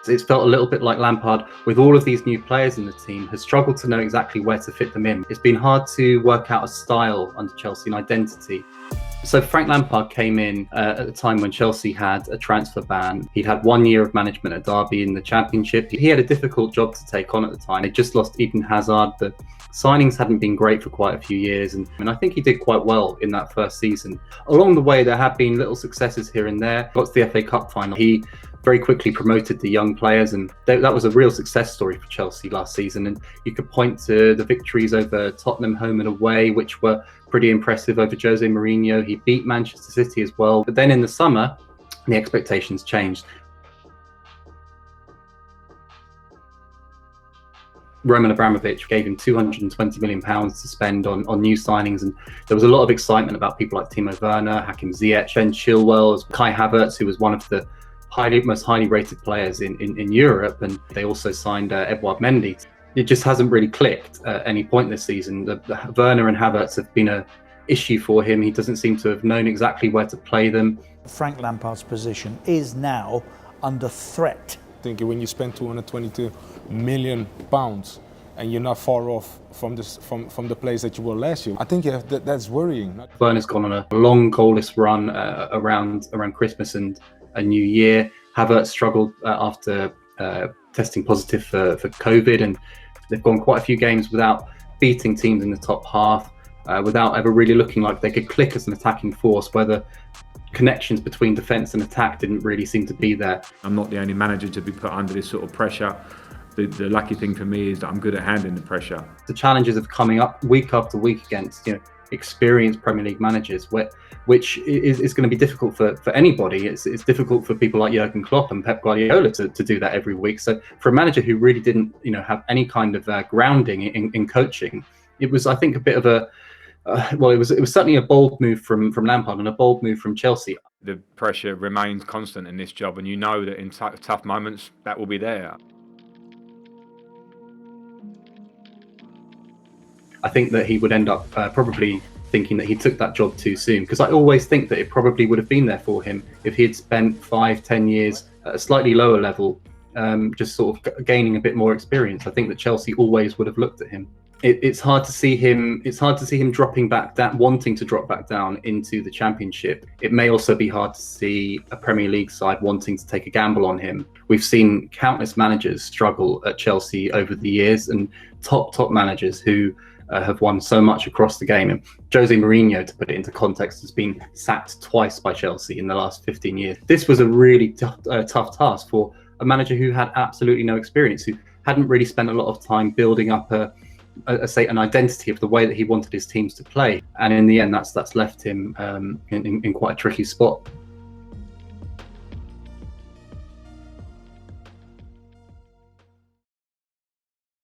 It's felt a little bit like Lampard, with all of these new players in the team, has struggled to know exactly where to fit them in. It's been hard to work out a style under Chelsea, an identity. So Frank Lampard came in at a time when Chelsea had a transfer ban. He'd had 1 year of management at Derby in the Championship. He had a difficult job to take on at the time. They just lost Eden Hazard. The signings hadn't been great for quite a few years, and I think he did quite well in that first season. Along the way, there have been little successes here and there. Got to the FA Cup final. He very quickly promoted the young players, and that was a real success story for Chelsea last season. And you could point to the victories over Tottenham home and away, which were pretty impressive, over Jose Mourinho. He beat Manchester City as well. But then in the summer, the expectations changed. Roman Abramovich gave him £220 million to spend on new signings, and there was a lot of excitement about people like Timo Werner, Hakim Ziyech, Ben Chilwell, Kai Havertz, who was one of the most highly rated players in Europe, and they also signed Edouard Mendy. It just hasn't really clicked at any point this season. The Werner and Havertz have been an issue for him. He doesn't seem to have known exactly where to play them. Frank Lampard's position is now under threat. I think when you spend £222 million and you're not far off from the place that you were last year, I think that's worrying. Werner's gone on a long goalless run around Christmas and a New Year. Havertz struggled after testing positive for COVID, and they've gone quite a few games without beating teams in the top half, without ever really looking like they could click as an attacking force, where the connections between defence and attack didn't really seem to be there. I'm not the only manager to be put under this sort of pressure. The lucky thing for me is that I'm good at handling the pressure. The challenges of coming up week after week against experienced Premier League managers, which is going to be difficult for anybody. It's difficult for people like Jurgen Klopp and Pep Guardiola to do that every week. So for a manager who really didn't have any kind of grounding in coaching, it was, I think, a bit of a it was certainly a bold move from Lampard and a bold move from Chelsea. The pressure remains constant in this job, and you know that in tough moments that will be there. I think that he would end up probably thinking that he took that job too soon, because I always think that it probably would have been there for him if he had spent 5-10 years at a slightly lower level, just sort of gaining a bit more experience. I think that Chelsea always would have looked at him. It's hard to see him. It's hard to see him dropping back down, wanting to drop back down into the Championship. It may also be hard to see a Premier League side wanting to take a gamble on him. We've seen countless managers struggle at Chelsea over the years, and top managers who have won so much across the game. And Jose Mourinho, to put it into context, has been sacked twice by Chelsea in the last 15 years. This was a really tough task for a manager who had absolutely no experience, who hadn't really spent a lot of time building up an identity of the way that he wanted his teams to play. And in the end, that's left him in quite a tricky spot.